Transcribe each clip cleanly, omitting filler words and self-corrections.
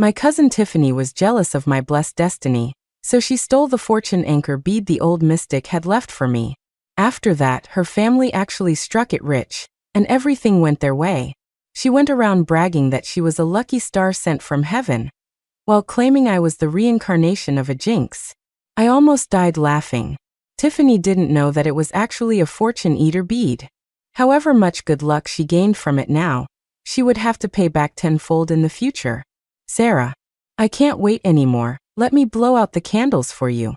My cousin Tiffany was jealous of my blessed destiny, so she stole the fortune anchor bead the old mystic had left for me. After that, her family actually struck it rich, and everything went their way. She went around bragging that she was a lucky star sent from heaven, while claiming I was the reincarnation of a jinx. I almost died laughing. Tiffany didn't know that it was actually a fortune eater bead. However much good luck she gained from it now, she would have to pay back tenfold in the future. Sarah, I can't wait anymore. Let me blow out the candles for you.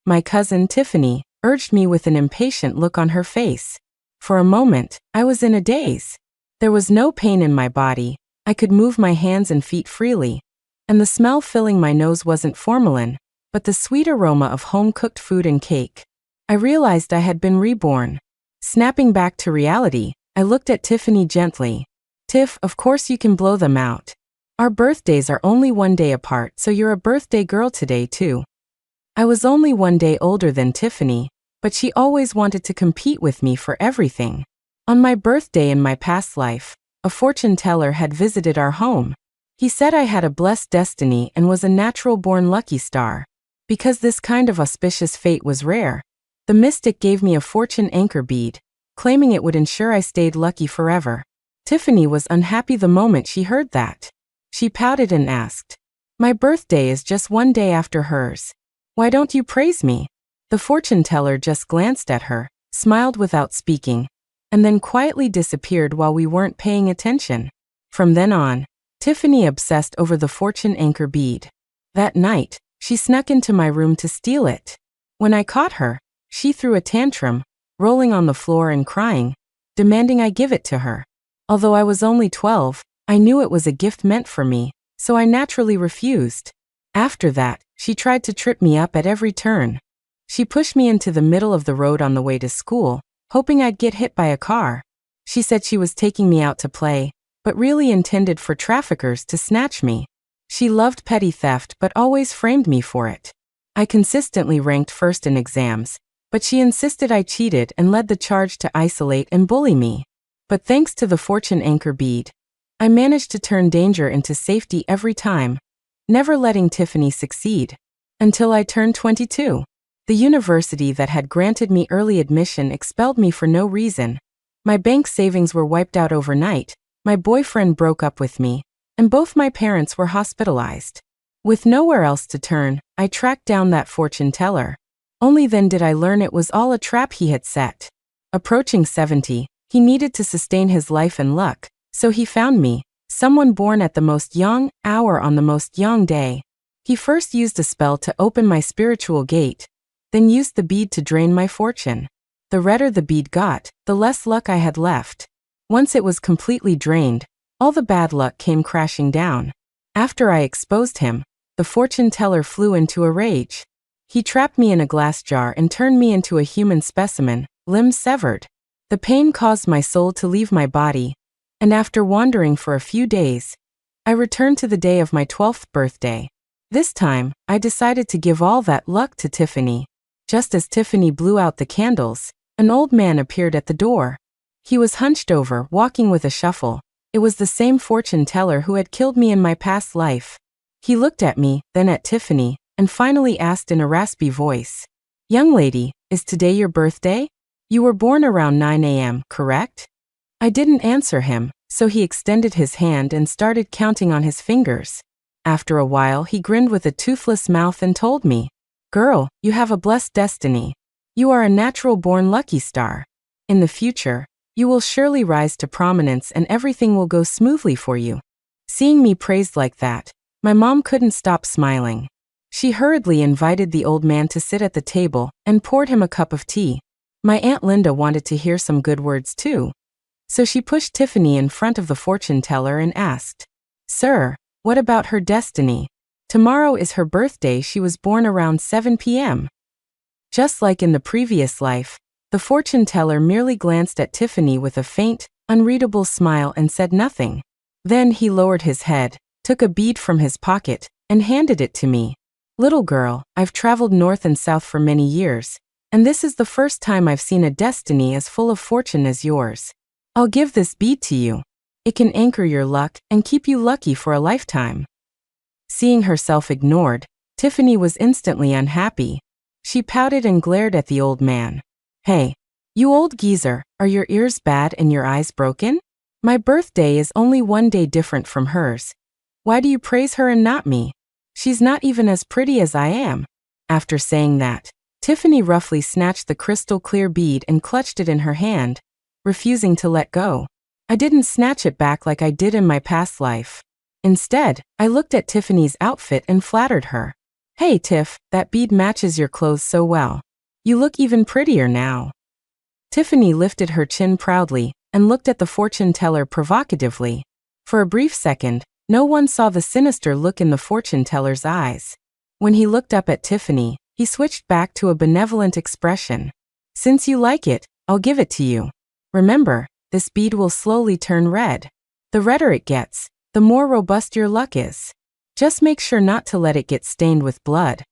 My cousin Tiffany urged me with an impatient look on her face. For a moment, I was in a daze. There was no pain in my body. I could move my hands and feet freely, and the smell filling my nose wasn't formalin, but the sweet aroma of home-cooked food and cake. I realized I had been reborn. Snapping back to reality, I looked at Tiffany gently. Tiff, of course you can blow them out. Our birthdays are only one day apart, so you're a birthday girl today too. I was only one day older than Tiffany, but she always wanted to compete with me for everything. On my birthday in my past life, a fortune teller had visited our home. He said I had a blessed destiny and was a natural-born lucky star. Because this kind of auspicious fate was rare, the mystic gave me a fortune anchor bead, claiming it would ensure I stayed lucky forever. Tiffany was unhappy the moment she heard that. She pouted and asked, "My birthday is just one day after hers. Why don't you praise me?" The fortune teller just glanced at her, smiled without speaking, and then quietly disappeared while we weren't paying attention. From then on, Tiffany obsessed over the fortune anchor bead. That night, she snuck into my room to steal it. When I caught her, she threw a tantrum, rolling on the floor and crying, demanding I give it to her. Although I was only 12, I knew it was a gift meant for me, so I naturally refused. After that, she tried to trip me up at every turn. She pushed me into the middle of the road on the way to school, hoping I'd get hit by a car. She said she was taking me out to play, but really intended for traffickers to snatch me. She loved petty theft but always framed me for it. I consistently ranked first in exams, but she insisted I cheated and led the charge to isolate and bully me. But thanks to the fortune anchor bead, I managed to turn danger into safety every time, never letting Tiffany succeed. Until I turned 22. The university that had granted me early admission expelled me for no reason. My bank savings were wiped out overnight, my boyfriend broke up with me, and both my parents were hospitalized. With nowhere else to turn, I tracked down that fortune teller. Only then did I learn it was all a trap he had set. Approaching 70, he needed to sustain his life and luck, so he found me, someone born at the most young hour on the most young day. He first used a spell to open my spiritual gate, then used the bead to drain my fortune. The redder the bead got, the less luck I had left. Once it was completely drained, all the bad luck came crashing down. After I exposed him, the fortune teller flew into a rage. He trapped me in a glass jar and turned me into a human specimen, limbs severed. The pain caused my soul to leave my body, and after wandering for a few days, I returned to the day of my 12th birthday. This time, I decided to give all that luck to Tiffany. Just as Tiffany blew out the candles, an old man appeared at the door. He was hunched over, walking with a shuffle. It was the same fortune teller who had killed me in my past life. He looked at me, then at Tiffany, and finally asked in a raspy voice, "Young lady, is today your birthday? You were born around 9 a.m., correct?" I didn't answer him, so he extended his hand and started counting on his fingers. After a while, he grinned with a toothless mouth and told me, "Girl, you have a blessed destiny. You are a natural-born lucky star. In the future, you will surely rise to prominence and everything will go smoothly for you." Seeing me praised like that, my mom couldn't stop smiling. She hurriedly invited the old man to sit at the table and poured him a cup of tea. My Aunt Linda wanted to hear some good words too, so she pushed Tiffany in front of the fortune teller and asked, "Sir, what about her destiny? Tomorrow is her birthday. She was born around 7 p.m. Just like in the previous life, the fortune teller merely glanced at Tiffany with a faint, unreadable smile and said nothing. Then he lowered his head, took a bead from his pocket, and handed it to me. "Little girl, I've traveled north and south for many years, and this is the first time I've seen a destiny as full of fortune as yours. I'll give this bead to you. It can anchor your luck and keep you lucky for a lifetime." Seeing herself ignored, Tiffany was instantly unhappy. She pouted and glared at the old man. Hey, you old geezer, are your ears bad and your eyes broken? My birthday is only one day different from hers. Why do you praise her and not me? She's not even as pretty as I am. After saying that, Tiffany roughly snatched the crystal clear bead and clutched it in her hand, refusing to let go. I didn't snatch it back like I did in my past life. Instead, I looked at Tiffany's outfit and flattered her. Hey Tiff, that bead matches your clothes so well. You look even prettier now. Tiffany lifted her chin proudly and looked at the fortune teller provocatively. For a brief second, no one saw the sinister look in the fortune teller's eyes. When he looked up at Tiffany, he switched back to a benevolent expression. Since you like it, I'll give it to you. Remember, this bead will slowly turn red. The redder it gets, the more robust your luck is. Just make sure not to let it get stained with blood.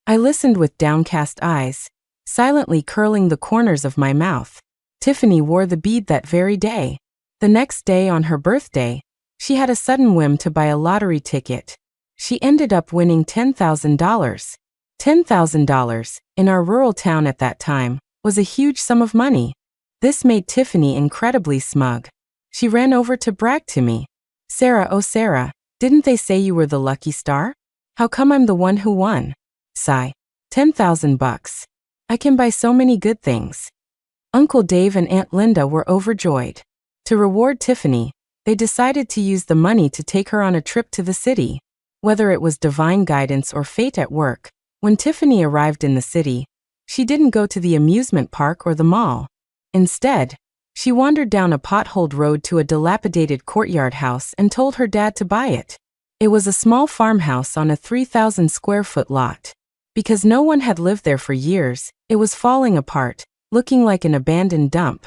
I listened with downcast eyes, silently curling the corners of my mouth. Tiffany wore the bead that very day. The next day on her birthday, she had a sudden whim to buy a lottery ticket. She ended up winning $10,000. $10,000, in our rural town at that time, was a huge sum of money. This made Tiffany incredibly smug. She ran over to brag to me. Sarah, oh Sarah, didn't they say you were the lucky star? How come I'm the one who won? Sigh. $10,000. I can buy so many good things. Uncle Dave and Aunt Linda were overjoyed. To reward Tiffany, they decided to use the money to take her on a trip to the city. Whether it was divine guidance or fate at work, when Tiffany arrived in the city, she didn't go to the amusement park or the mall. Instead, she wandered down a potholed road to a dilapidated courtyard house and told her dad to buy it. It was a small farmhouse on a 3,000 square foot lot. Because no one had lived there for years, it was falling apart, looking like an abandoned dump.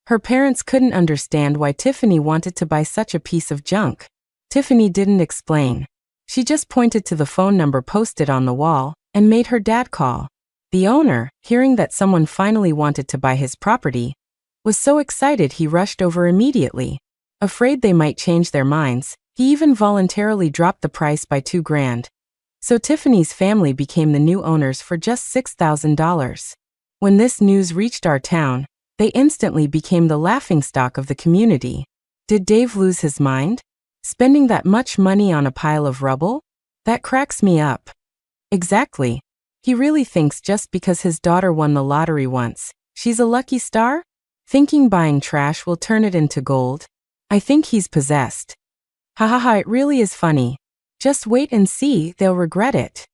Her parents couldn't understand why Tiffany wanted to buy such a piece of junk. Tiffany didn't explain. She just pointed to the phone number posted on the wall and made her dad call. The owner, hearing that someone finally wanted to buy his property, was so excited he rushed over immediately. Afraid they might change their minds, he even voluntarily dropped the price by $2,000. So Tiffany's family became the new owners for just $6,000. When this news reached our town, they instantly became the laughingstock of the community. Did Dave lose his mind? Spending that much money on a pile of rubble? That cracks me up. Exactly. He really thinks just because his daughter won the lottery once, she's a lucky star? Thinking buying trash will turn it into gold? I think he's possessed. Ha ha ha, it really is funny. Just wait and see, they'll regret it.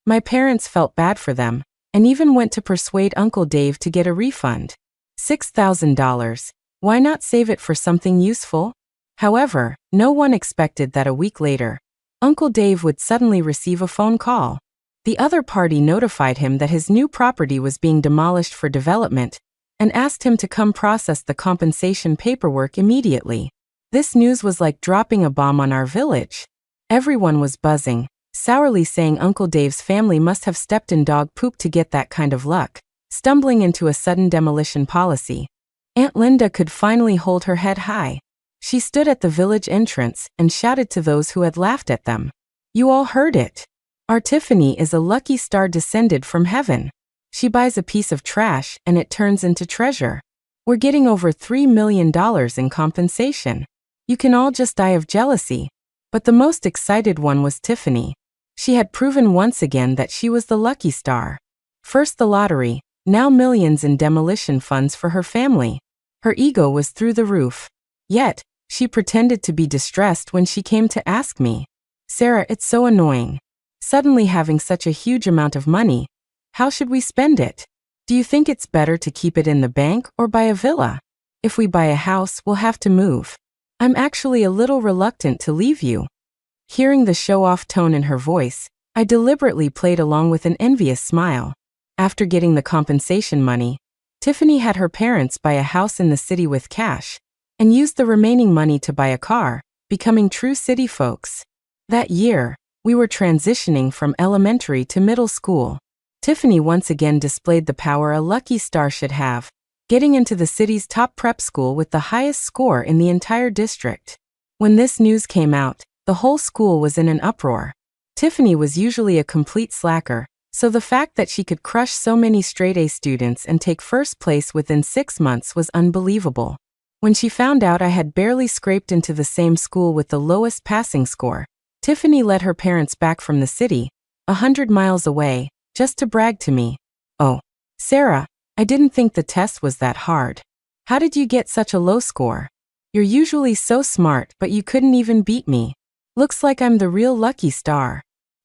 My parents felt bad for them, and even went to persuade Uncle Dave to get a refund. $6,000. Why not save it for something useful? However, no one expected that a week later, Uncle Dave would suddenly receive a phone call. The other party notified him that his new property was being demolished for development and asked him to come process the compensation paperwork immediately. This news was like dropping a bomb on our village. Everyone was buzzing, sourly saying Uncle Dave's family must have stepped in dog poop to get that kind of luck, stumbling into a sudden demolition policy. Aunt Linda could finally hold her head high. She stood at the village entrance and shouted to those who had laughed at them. You all heard it. Our Tiffany is a lucky star descended from heaven. She buys a piece of trash and it turns into treasure. We're getting over $3 million in compensation. You can all just die of jealousy. But the most excited one was Tiffany. She had proven once again that she was the lucky star. First the lottery, now millions in demolition funds for her family. Her ego was through the roof. Yet, she pretended to be distressed when she came to ask me. Sarah, it's so annoying. Suddenly having such a huge amount of money. How should we spend it? Do you think it's better to keep it in the bank or buy a villa? If we buy a house, we'll have to move. I'm actually a little reluctant to leave you. Hearing the show-off tone in her voice, I deliberately played along with an envious smile. After getting the compensation money, Tiffany had her parents buy a house in the city with cash, and used the remaining money to buy a car, becoming true city folks. That year, we were transitioning from elementary to middle school. Tiffany once again displayed the power a lucky star should have, getting into the city's top prep school with the highest score in the entire district. When this news came out, the whole school was in an uproar. Tiffany was usually a complete slacker, so the fact that she could crush so many straight-A students and take first place within 6 months was unbelievable. When she found out I had barely scraped into the same school with the lowest passing score, Tiffany led her parents back from the city, 100 miles away, just to brag to me. "Oh, Sarah, I didn't think the test was that hard. How did you get such a low score? You're usually so smart, but you couldn't even beat me. Looks like I'm the real lucky star."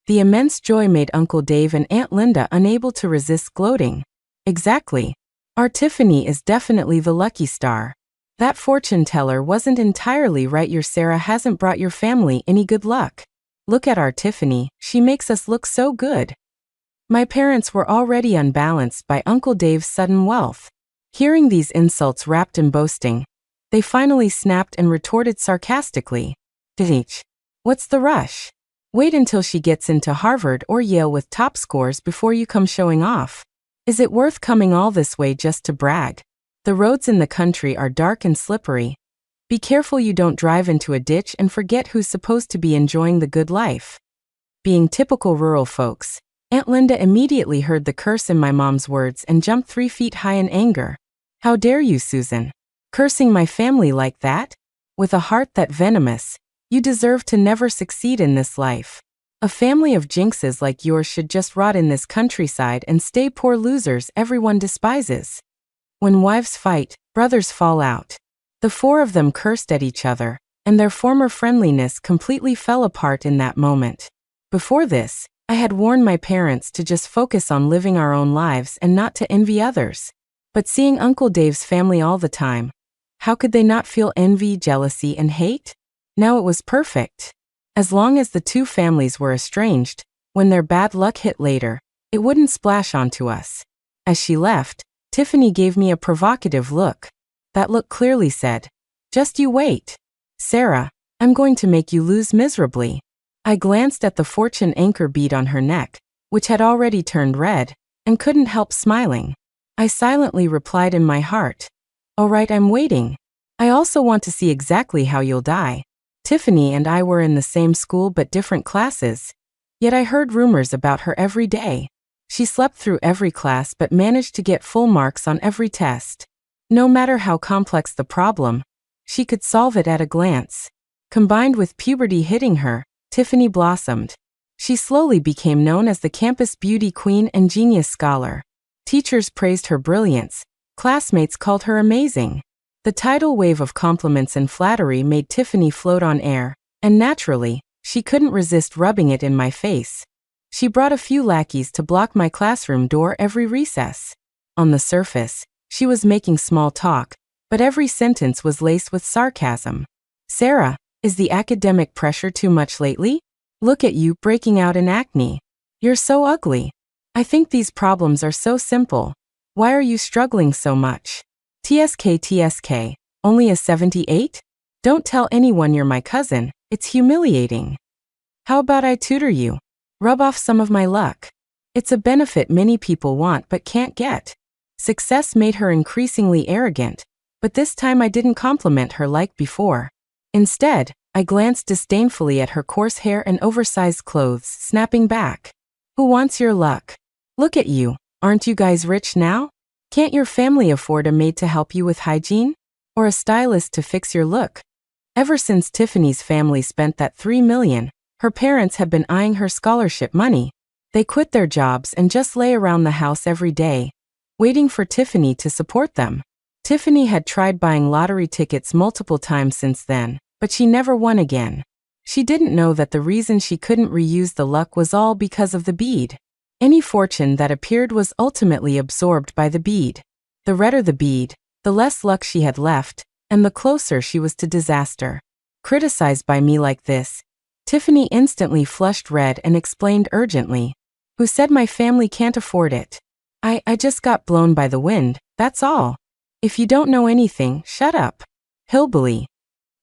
The immense joy made Uncle Dave and Aunt Linda unable to resist gloating. "Exactly. Our Tiffany is definitely the lucky star. That fortune teller wasn't entirely right. Your Sarah hasn't brought your family any good luck. Look at our Tiffany, she makes us look so good." My parents were already unbalanced by Uncle Dave's sudden wealth. Hearing these insults wrapped in boasting, they finally snapped and retorted sarcastically. "Ditch. What's the rush? Wait until she gets into Harvard or Yale with top scores before you come showing off. Is it worth coming all this way just to brag? The roads in the country are dark and slippery. Be careful you don't drive into a ditch and forget who's supposed to be enjoying the good life." Being typical rural folks, Aunt Linda immediately heard the curse in my mom's words and jumped 3 feet high in anger. "How dare you, Susan? Cursing my family like that? With a heart that venomous, you deserve to never succeed in this life. A family of jinxes like yours should just rot in this countryside and stay poor losers everyone despises." When wives fight, brothers fall out. The 4 of them cursed at each other, and their former friendliness completely fell apart in that moment. Before this, I had warned my parents to just focus on living our own lives and not to envy others. But seeing Uncle Dave's family all the time, how could they not feel envy, jealousy, and hate? Now it was perfect. As long as the 2 families were estranged, when their bad luck hit later, it wouldn't splash onto us. As she left, Tiffany gave me a provocative look. That look clearly said, "Just you wait. Sarah, I'm going to make you lose miserably." I glanced at the fortune anchor bead on her neck, which had already turned red, and couldn't help smiling. I silently replied in my heart, "All right, I'm waiting. I also want to see exactly how you'll die." Tiffany and I were in the same school but different classes, yet I heard rumors about her every day. She slept through every class but managed to get full marks on every test. No matter how complex the problem, she could solve it at a glance. Combined with puberty hitting her, Tiffany blossomed. She slowly became known as the campus beauty queen and genius scholar. Teachers praised her brilliance. Classmates called her amazing. The tidal wave of compliments and flattery made Tiffany float on air, and naturally, she couldn't resist rubbing it in my face. She brought a few lackeys to block my classroom door every recess. On the surface, she was making small talk, but every sentence was laced with sarcasm. "Sarah, is the academic pressure too much lately? Look at you breaking out in acne. You're so ugly. I think these problems are so simple. Why are you struggling so much? TSK, only a 78? Don't tell anyone you're my cousin, it's humiliating. How about I tutor you? Rub off some of my luck. It's a benefit many people want but can't get." Success made her increasingly arrogant, but this time I didn't compliment her like before. Instead, I glanced disdainfully at her coarse hair and oversized clothes, snapping back. "Who wants your luck? Look at you, aren't you guys rich now? Can't your family afford a maid to help you with hygiene? Or a stylist to fix your look?" Ever since Tiffany's family spent that $3 million, her parents had been eyeing her scholarship money. They quit their jobs and just lay around the house every day, waiting for Tiffany to support them. Tiffany had tried buying lottery tickets multiple times since then, but she never won again. She didn't know that the reason she couldn't reuse the luck was all because of the bead. Any fortune that appeared was ultimately absorbed by the bead. The redder the bead, the less luck she had left, and the closer she was to disaster. Criticized by me like this, Tiffany instantly flushed red and explained urgently, "Who said my family can't afford it? I just got blown by the wind, that's all. If you don't know anything, shut up. Hillbilly."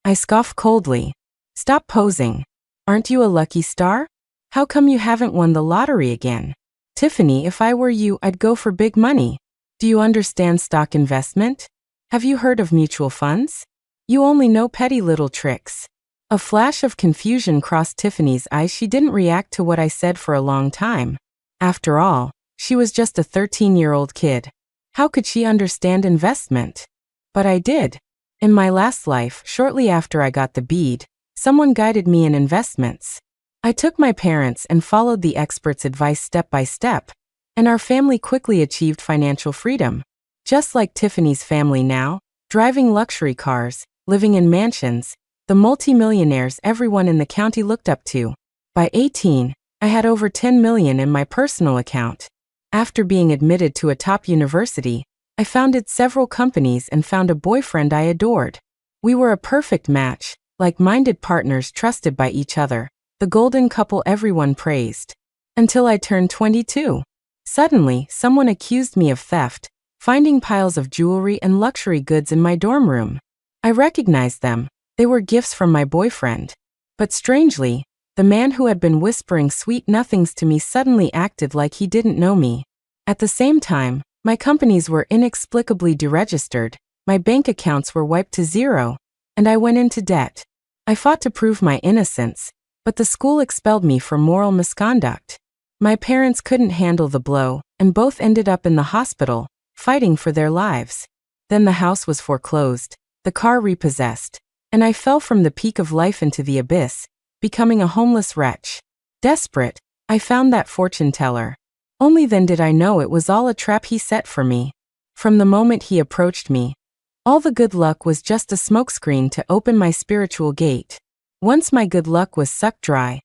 I scoffed coldly. "Stop posing. Aren't you a lucky star? How come you haven't won the lottery again? Tiffany, if I were you, I'd go for big money. Do you understand stock investment? Have you heard of mutual funds? You only know petty little tricks. A flash of confusion crossed Tiffany's eyes. She didn't react to what I said for a long time. After all, she was just a 13-year-old kid. How could she understand investment? But I did. In my last life, shortly after I got the bead, someone guided me in investments. I took my parents and followed the experts' advice step by step, and our family quickly achieved financial freedom. Just like Tiffany's family now, driving luxury cars, living in mansions, the multimillionaires everyone in the county looked up to. By 18, I had over 10 million in my personal account. After being admitted to a top university, I founded several companies and found a boyfriend I adored. We were a perfect match, like-minded partners trusted by each other, the golden couple everyone praised. Until I turned 22. Suddenly, someone accused me of theft, finding piles of jewelry and luxury goods in my dorm room. I recognized them. They were gifts from my boyfriend. But strangely, the man who had been whispering sweet nothings to me suddenly acted like he didn't know me. At the same time, my companies were inexplicably deregistered, my bank accounts were wiped to zero, and I went into debt. I fought to prove my innocence, but the school expelled me for moral misconduct. My parents couldn't handle the blow, and both ended up in the hospital, fighting for their lives. Then the house was foreclosed, the car repossessed, and I fell from the peak of life into the abyss, becoming a homeless wretch. Desperate, I found that fortune teller. Only then did I know it was all a trap he set for me. From the moment he approached me, all the good luck was just a smokescreen to open my spiritual gate. Once my good luck was sucked dry,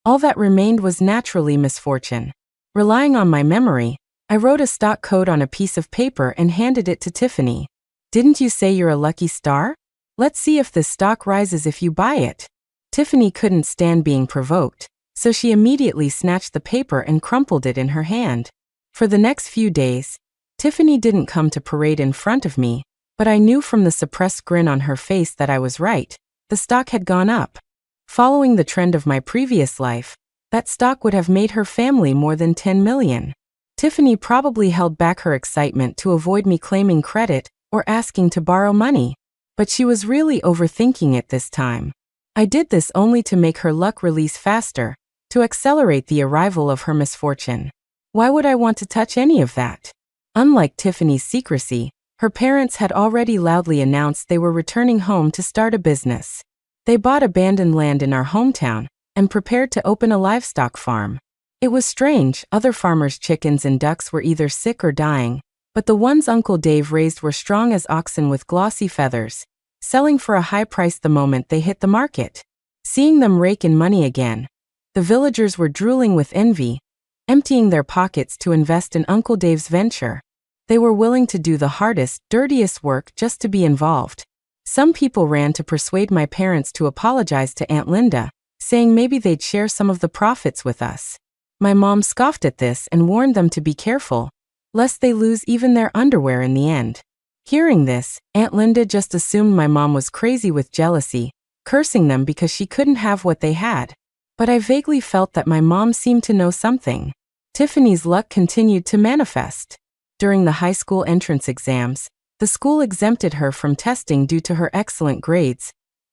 all that remained was naturally misfortune. Relying on my memory, I wrote a stock code on a piece of paper and handed it to Tiffany. "Didn't you say you're a lucky star? Let's see if this stock rises if you buy it." Tiffany couldn't stand being provoked, so she immediately snatched the paper and crumpled it in her hand. For the next few days, Tiffany didn't come to parade in front of me, but I knew from the suppressed grin on her face that I was right. The stock had gone up. Following the trend of my previous life, that stock would have made her family more than 10 million. Tiffany probably held back her excitement to avoid me claiming credit or asking to borrow money, but she was really overthinking it this time. I did this only to make her luck release faster, to accelerate the arrival of her misfortune. Why would I want to touch any of that? Unlike Tiffany's secrecy, her parents had already loudly announced they were returning home to start a business. They bought abandoned land in our hometown and prepared to open a livestock farm. It was strange, other farmers' chickens and ducks were either sick or dying, but the ones Uncle Dave raised were strong as oxen with glossy feathers, selling for a high price the moment they hit the market. Seeing them rake in money again, the villagers were drooling with envy, emptying their pockets to invest in Uncle Dave's venture. They were willing to do the hardest, dirtiest work just to be involved. Some people ran to persuade my parents to apologize to Aunt Linda, saying maybe they'd share some of the profits with us. My mom scoffed at this and warned them to be careful, lest they lose even their underwear in the end. Hearing this, Aunt Linda just assumed my mom was crazy with jealousy, cursing them because she couldn't have what they had. But I vaguely felt that my mom seemed to know something. Tiffany's luck continued to manifest. During the high school entrance exams, the school exempted her from testing due to her excellent grades,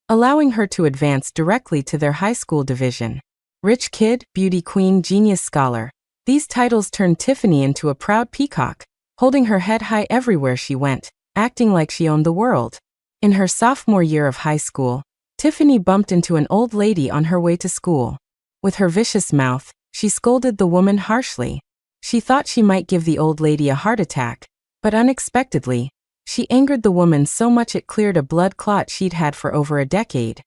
allowing her to advance directly to their high school division. Rich kid, beauty queen, genius scholar. These titles turned Tiffany into a proud peacock, holding her head high everywhere she went, acting like she owned the world. In her sophomore year of high school, Tiffany bumped into an old lady on her way to school. With her vicious mouth, she scolded the woman harshly. She thought she might give the old lady a heart attack, but unexpectedly, she angered the woman so much it cleared a blood clot she'd had for over a decade.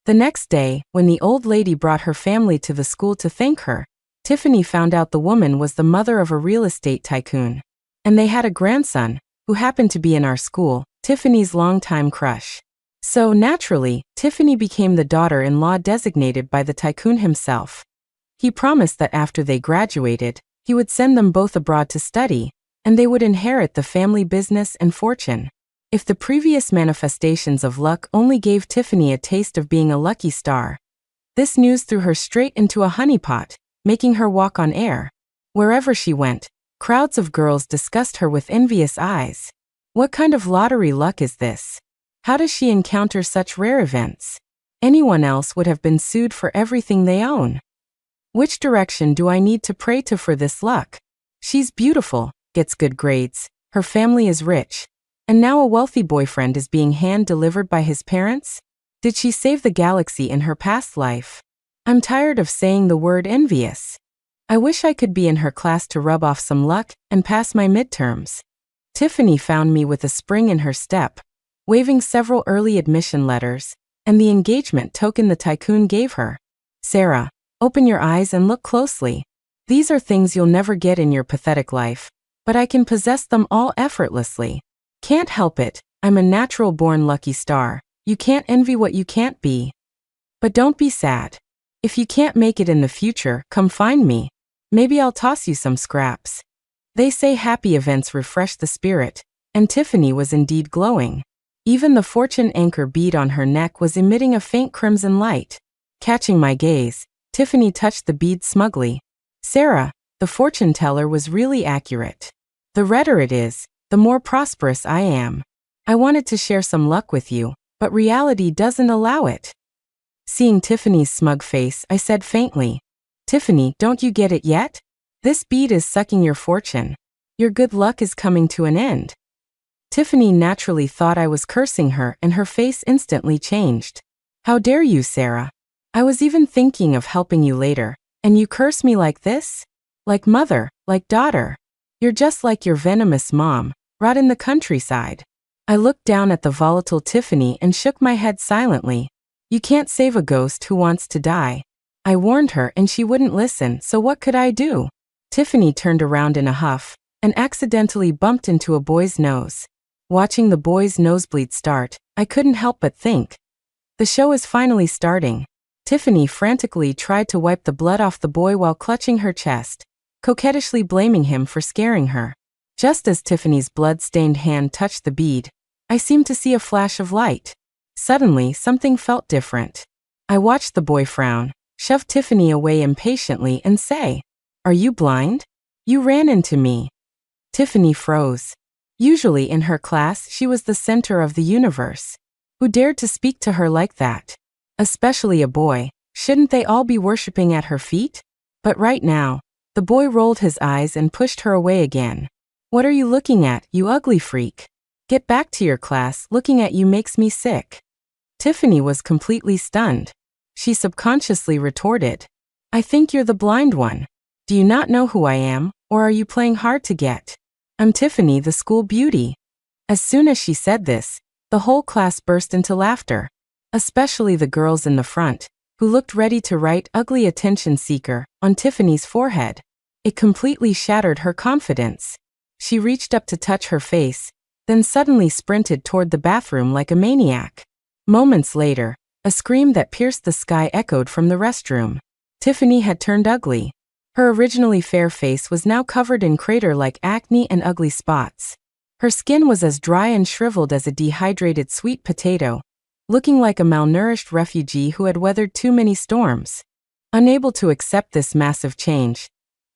The next day, when the old lady brought her family to the school to thank her, Tiffany found out the woman was the mother of a real estate tycoon. And they had a grandson, who happened to be in our school, Tiffany's longtime crush. So, naturally, Tiffany became the daughter-in-law designated by the tycoon himself. He promised that after they graduated, he would send them both abroad to study, and they would inherit the family business and fortune. If the previous manifestations of luck only gave Tiffany a taste of being a lucky star, this news threw her straight into a honeypot, making her walk on air. Wherever she went, crowds of girls discussed her with envious eyes. What kind of lottery luck is this? How does she encounter such rare events? Anyone else would have been sued for everything they own. Which direction do I need to pray to for this luck? She's beautiful, gets good grades, her family is rich, and now a wealthy boyfriend is being hand-delivered by his parents? Did she save the galaxy in her past life? I'm tired of saying the word envious. I wish I could be in her class to rub off some luck and pass my midterms. Tiffany found me with a spring in her step, waving several early admission letters, and the engagement token the tycoon gave her. Sarah, open your eyes and look closely. These are things you'll never get in your pathetic life, but I can possess them all effortlessly. Can't help it, I'm a natural-born lucky star. You can't envy what you can't be. But don't be sad. If you can't make it in the future, come find me. Maybe I'll toss you some scraps. They say happy events refresh the spirit, and Tiffany was indeed glowing. Even the fortune anchor bead on her neck was emitting a faint crimson light. Catching my gaze, Tiffany touched the bead smugly. Sarah, the fortune teller was really accurate. The redder it is, the more prosperous I am. I wanted to share some luck with you, but reality doesn't allow it. Seeing Tiffany's smug face, I said faintly, Tiffany, don't you get it yet? This bead is sucking your fortune. Your good luck is coming to an end. Tiffany naturally thought I was cursing her, and her face instantly changed. How dare you, Sarah? I was even thinking of helping you later, and you curse me like this? Like mother, like daughter. You're just like your venomous mom, rot in the countryside. I looked down at the volatile Tiffany and shook my head silently. You can't save a ghost who wants to die. I warned her and she wouldn't listen, so what could I do? Tiffany turned around in a huff and accidentally bumped into a boy's nose. Watching the boy's nosebleed start, I couldn't help but think. The show is finally starting. Tiffany frantically tried to wipe the blood off the boy while clutching her chest, coquettishly blaming him for scaring her. Just as Tiffany's blood-stained hand touched the bead, I seemed to see a flash of light. Suddenly, something felt different. I watched the boy frown, shove Tiffany away impatiently and say, "Are you blind? You ran into me." Tiffany froze. Usually in her class she was the center of the universe. Who dared to speak to her like that? Especially a boy. Shouldn't they all be worshipping at her feet? But right now, the boy rolled his eyes and pushed her away again. "What are you looking at, you ugly freak? Get back to your class, looking at you makes me sick." Tiffany was completely stunned. She subconsciously retorted, "I think you're the blind one. Do you not know who I am, or are you playing hard to get? I'm Tiffany, the school beauty." As soon as she said this, the whole class burst into laughter, especially the girls in the front, who looked ready to write "ugly attention seeker" on Tiffany's forehead. It completely shattered her confidence. She reached up to touch her face, then suddenly sprinted toward the bathroom like a maniac. Moments later, a scream that pierced the sky echoed from the restroom. Tiffany had turned ugly. Her originally fair face was now covered in crater-like acne and ugly spots. Her skin was as dry and shriveled as a dehydrated sweet potato, looking like a malnourished refugee who had weathered too many storms. Unable to accept this massive change,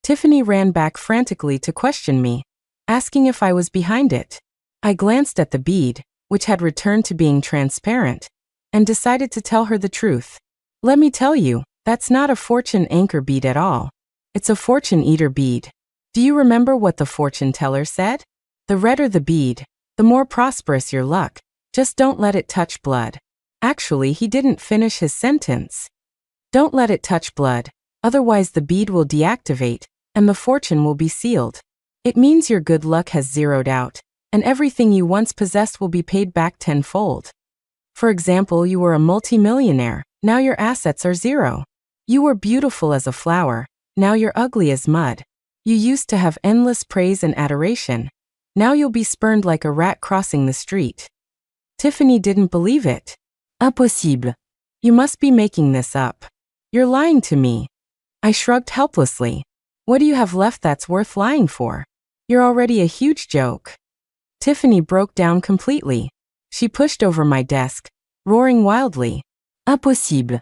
Tiffany ran back frantically to question me, asking if I was behind it. I glanced at the bead, which had returned to being transparent, and decided to tell her the truth. "Let me tell you, that's not a fortune anchor bead at all. It's a fortune eater bead. Do you remember what the fortune teller said? The redder the bead, the more prosperous your luck. Just don't let it touch blood." Actually, he didn't finish his sentence. Don't let it touch blood, otherwise the bead will deactivate, and the fortune will be sealed. It means your good luck has zeroed out, and everything you once possessed will be paid back tenfold. For example, you were a multimillionaire, now your assets are zero. You were beautiful as a flower, now you're ugly as mud. You used to have endless praise and adoration, now you'll be spurned like a rat crossing the street. Tiffany didn't believe it. Impossible. You must be making this up. You're lying to me. I shrugged helplessly. What do you have left that's worth lying for? You're already a huge joke. Tiffany broke down completely. She pushed over my desk, roaring wildly. Impossible.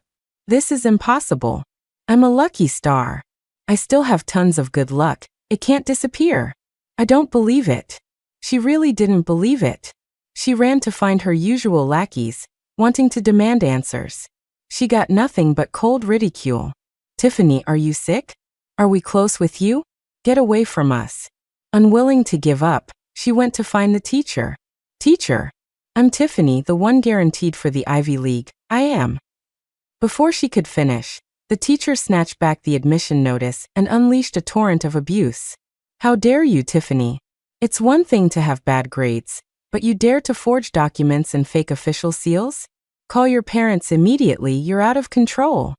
This is impossible. I'm a lucky star. I still have tons of good luck. It can't disappear. I don't believe it. She really didn't believe it. She ran to find her usual lackeys, wanting to demand answers. She got nothing but cold ridicule. Tiffany, are you sick? Are we close with you? Get away from us. Unwilling to give up, she went to find the teacher. Teacher, I'm Tiffany, the one guaranteed for the Ivy League. I am. Before she could finish, the teacher snatched back the admission notice and unleashed a torrent of abuse. How dare you, Tiffany? It's one thing to have bad grades, but you dare to forge documents and fake official seals? Call your parents immediately, you're out of control.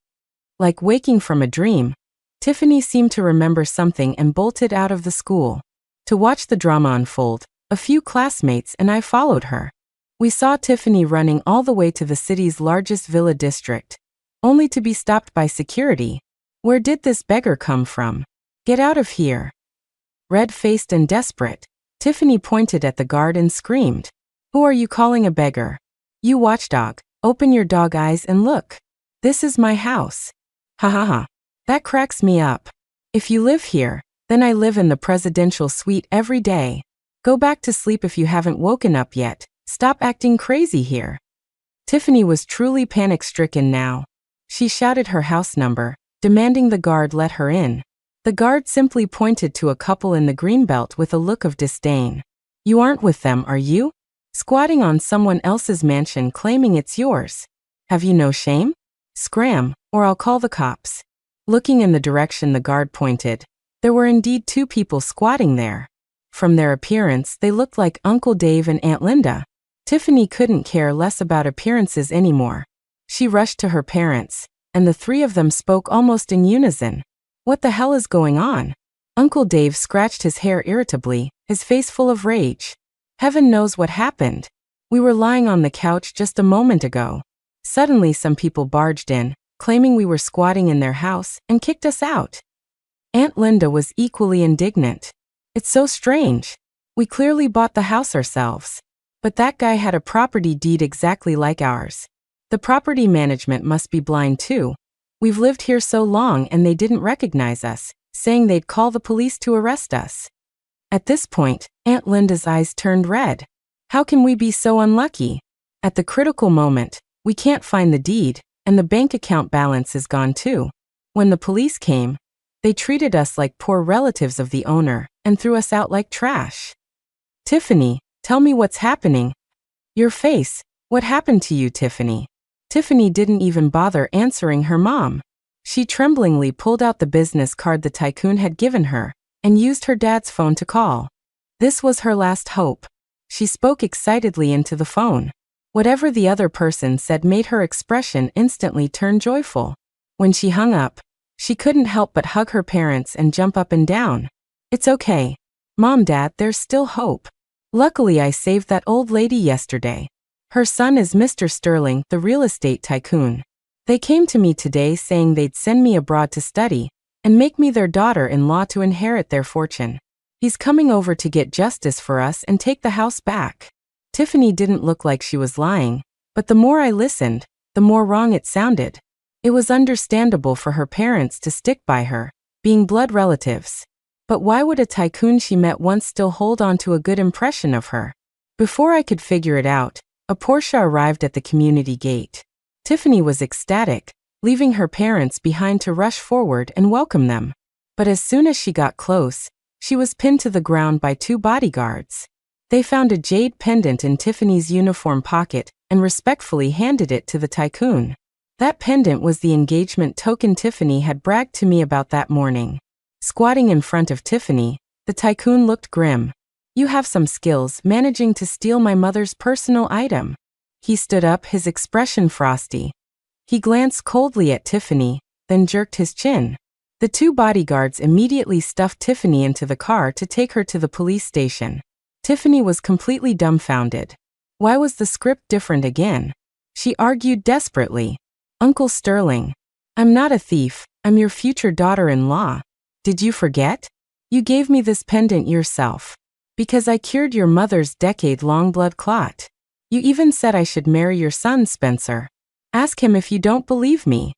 Like waking from a dream, Tiffany seemed to remember something and bolted out of the school. To watch the drama unfold, a few classmates and I followed her. We saw Tiffany running all the way to the city's largest villa district, only to be stopped by security. Where did this beggar come from? Get out of here. Red-faced and desperate, Tiffany pointed at the guard and screamed, Who are you calling a beggar? You watchdog, open your dog eyes and look. This is my house. Ha ha ha. That cracks me up. If you live here, then I live in the presidential suite every day. Go back to sleep if you haven't woken up yet. Stop acting crazy here. Tiffany was truly panic-stricken now. She shouted her house number, demanding the guard let her in. The guard simply pointed to a couple in the greenbelt with a look of disdain. You aren't with them, are you? Squatting on someone else's mansion claiming it's yours. Have you no shame? Scram, or I'll call the cops. Looking in the direction the guard pointed, there were indeed two people squatting there. From their appearance, they looked like Uncle Dave and Aunt Linda. Tiffany couldn't care less about appearances anymore. She rushed to her parents, and the three of them spoke almost in unison. What the hell is going on? Uncle Dave scratched his hair irritably, his face full of rage. Heaven knows what happened. We were lying on the couch just a moment ago. Suddenly some people barged in, claiming we were squatting in their house, and kicked us out. Aunt Linda was equally indignant. It's so strange. We clearly bought the house ourselves. But that guy had a property deed exactly like ours. The property management must be blind too. We've lived here so long and they didn't recognize us, saying they'd call the police to arrest us. At this point, Aunt Linda's eyes turned red. How can we be so unlucky? At the critical moment, we can't find the deed, and the bank account balance is gone too. When the police came, they treated us like poor relatives of the owner and threw us out like trash. Tiffany, tell me what's happening. Your face. What happened to you, Tiffany? Tiffany didn't even bother answering her mom. She tremblingly pulled out the business card the tycoon had given her and used her dad's phone to call. This was her last hope. She spoke excitedly into the phone. Whatever the other person said made her expression instantly turn joyful. When she hung up, she couldn't help but hug her parents and jump up and down. It's okay. Mom, Dad, there's still hope. Luckily, I saved that old lady yesterday. Her son is Mr. Sterling, the real estate tycoon. They came to me today saying they'd send me abroad to study and make me their daughter-in-law to inherit their fortune. He's coming over to get justice for us and take the house back. Tiffany didn't look like she was lying, but the more I listened, the more wrong it sounded. It was understandable for her parents to stick by her, being blood relatives. But why would a tycoon she met once still hold on to a good impression of her? Before I could figure it out, a Porsche arrived at the community gate. Tiffany was ecstatic, leaving her parents behind to rush forward and welcome them. But as soon as she got close, she was pinned to the ground by two bodyguards. They found a jade pendant in Tiffany's uniform pocket and respectfully handed it to the tycoon. That pendant was the engagement token Tiffany had bragged to me about that morning. Squatting in front of Tiffany, the tycoon looked grim. You have some skills managing to steal my mother's personal item. He stood up, his expression frosty. He glanced coldly at Tiffany, then jerked his chin. The two bodyguards immediately stuffed Tiffany into the car to take her to the police station. Tiffany was completely dumbfounded. Why was the script different again? She argued desperately. Uncle Sterling, I'm not a thief, I'm your future daughter-in-law. Did you forget? You gave me this pendant yourself. Because I cured your mother's decade-long blood clot. You even said I should marry your son, Spencer. Ask him if you don't believe me.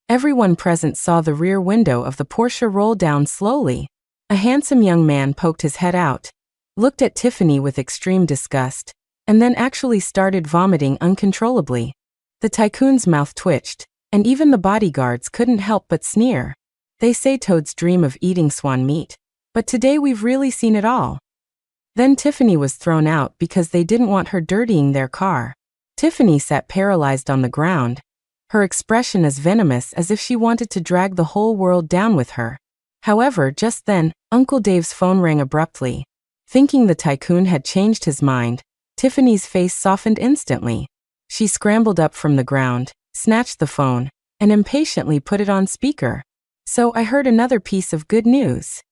Everyone present saw the rear window of the Porsche roll down slowly. A handsome young man poked his head out, looked at Tiffany with extreme disgust, and then actually started vomiting uncontrollably. The tycoon's mouth twitched, and even the bodyguards couldn't help but sneer. They say toads dream of eating swan meat, but today we've really seen it all. Then Tiffany was thrown out because they didn't want her dirtying their car. Tiffany sat paralyzed on the ground, her expression as venomous as if she wanted to drag the whole world down with her. However, just then, Uncle Dave's phone rang abruptly. Thinking the tycoon had changed his mind, Tiffany's face softened instantly. She scrambled up from the ground, snatched the phone, and impatiently put it on speaker. So I heard another piece of good news.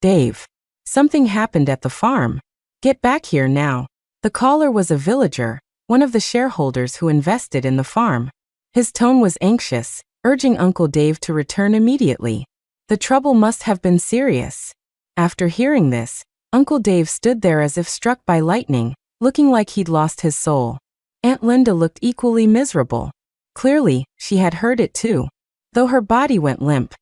Dave. Something happened at the farm. Get back here now. The caller was a villager, one of the shareholders who invested in the farm. His tone was anxious, urging Uncle Dave to return immediately. The trouble must have been serious. After hearing this, Uncle Dave stood there as if struck by lightning, looking like he'd lost his soul. Aunt Linda looked equally miserable. Clearly, she had heard it too. Though her body went limp,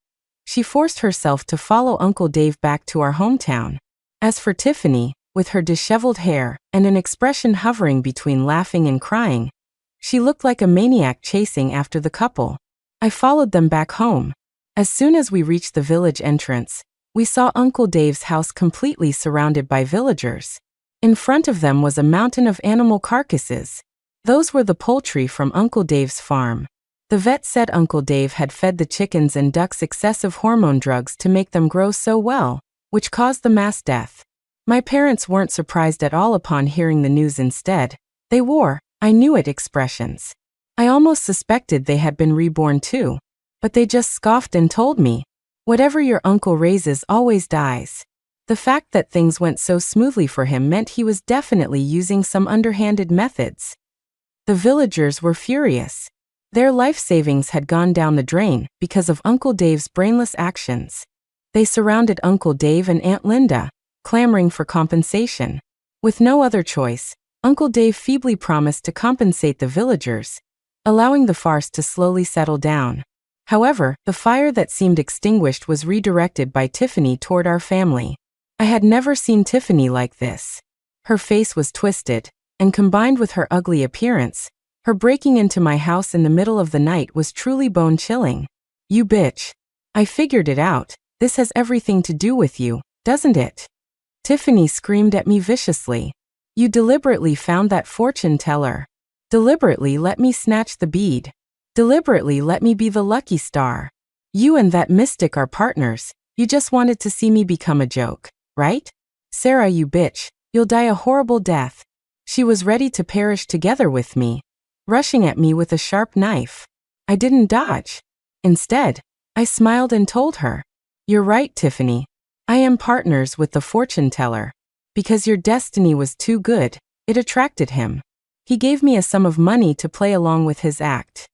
she forced herself to follow Uncle Dave back to our hometown. As for Tiffany, with her disheveled hair and an expression hovering between laughing and crying, she looked like a maniac chasing after the couple. I followed them back home. As soon as we reached the village entrance, we saw Uncle Dave's house completely surrounded by villagers. In front of them was a mountain of animal carcasses. Those were the poultry from Uncle Dave's farm. The vet said Uncle Dave had fed the chickens and ducks excessive hormone drugs to make them grow so well, which caused the mass death. My parents weren't surprised at all upon hearing the news. Instead, they wore, I knew it expressions. I almost suspected they had been reborn too, but they just scoffed and told me, whatever your uncle raises always dies. The fact that things went so smoothly for him meant he was definitely using some underhanded methods. The villagers were furious. Their life savings had gone down the drain because of Uncle Dave's brainless actions. They surrounded Uncle Dave and Aunt Linda, clamoring for compensation. With no other choice, Uncle Dave feebly promised to compensate the villagers, allowing the farce to slowly settle down. However, the fire that seemed extinguished was redirected by Tiffany toward our family. I had never seen Tiffany like this. Her face was twisted, and combined with her ugly appearance, her breaking into my house in the middle of the night was truly bone-chilling. You bitch. I figured it out. This has everything to do with you, doesn't it? Tiffany screamed at me viciously. You deliberately found that fortune teller. Deliberately let me snatch the bead. Deliberately let me be the lucky star. You and that mystic are partners. You just wanted to see me become a joke, right? Sarah, you bitch. You'll die a horrible death. She was ready to perish together with me, rushing at me with a sharp knife. I didn't dodge. Instead, I smiled and told her, you're right, Tiffany. I am partners with the fortune teller. Because your destiny was too good, it attracted him. He gave me a sum of money to play along with his act.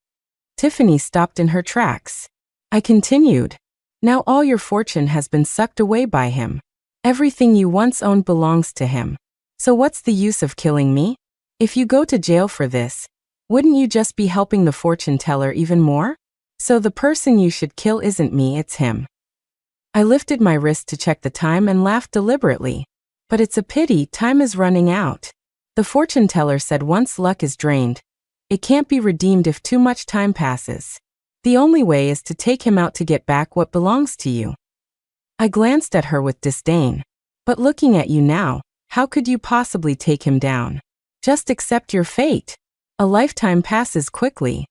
Tiffany stopped in her tracks. I continued, now all your fortune has been sucked away by him. Everything you once owned belongs to him. So what's the use of killing me? If you go to jail for this, wouldn't you just be helping the fortune teller even more? So the person you should kill isn't me, it's him. I lifted my wrist to check the time and laughed deliberately. But it's a pity, time is running out. The fortune teller said once luck is drained, it can't be redeemed if too much time passes. The only way is to take him out to get back what belongs to you. I glanced at her with disdain. But looking at you now, how could you possibly take him down? Just accept your fate. A lifetime passes quickly.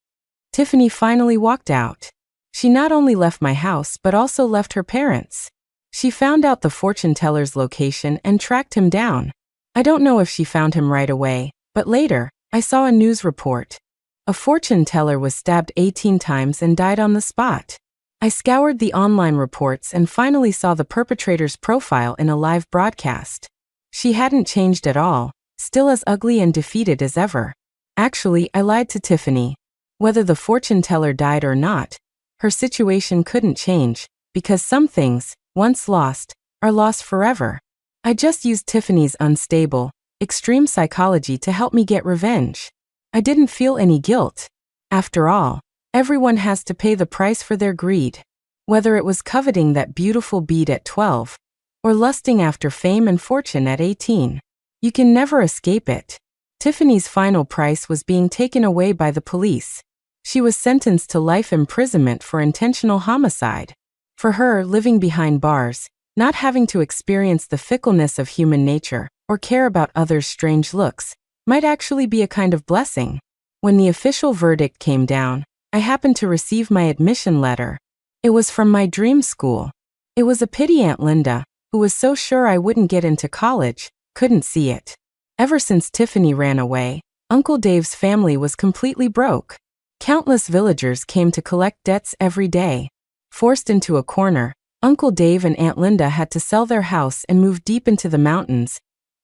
Tiffany finally walked out. She not only left my house but also left her parents. She found out the fortune teller's location and tracked him down. I don't know if she found him right away, but later, I saw a news report. A fortune teller was stabbed 18 times and died on the spot. I scoured the online reports and finally saw the perpetrator's profile in a live broadcast. She hadn't changed at all, still as ugly and defeated as ever. Actually, I lied to Tiffany. Whether the fortune teller died or not, her situation couldn't change, because some things, once lost, are lost forever. I just used Tiffany's unstable, extreme psychology to help me get revenge. I didn't feel any guilt. After all, everyone has to pay the price for their greed. Whether it was coveting that beautiful bead at 12, or lusting after fame and fortune at 18. You can never escape it. Tiffany's final price was being taken away by the police. She was sentenced to life imprisonment for intentional homicide. For her, living behind bars, not having to experience the fickleness of human nature, or care about others' strange looks, might actually be a kind of blessing. When the official verdict came down, I happened to receive my admission letter. It was from my dream school. It was a pity Aunt Linda, who was so sure I wouldn't get into college, couldn't see it. Ever since Tiffany ran away, Uncle Dave's family was completely broke. Countless villagers came to collect debts every day. Forced into a corner, Uncle Dave and Aunt Linda had to sell their house and move deep into the mountains,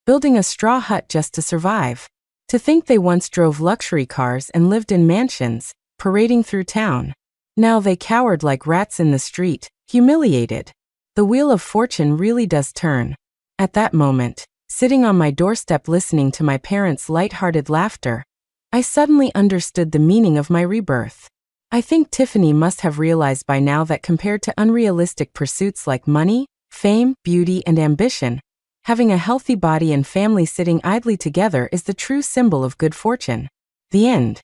building a straw hut just to survive. To think they once drove luxury cars and lived in mansions, parading through town. Now they cowered like rats in the street, humiliated. The wheel of fortune really does turn. At that moment, sitting on my doorstep listening to my parents' light-hearted laughter, I suddenly understood the meaning of my rebirth. I think Tiffany must have realized by now that compared to unrealistic pursuits like money, fame, beauty, and ambition, having a healthy body and family sitting idly together is the true symbol of good fortune. The end.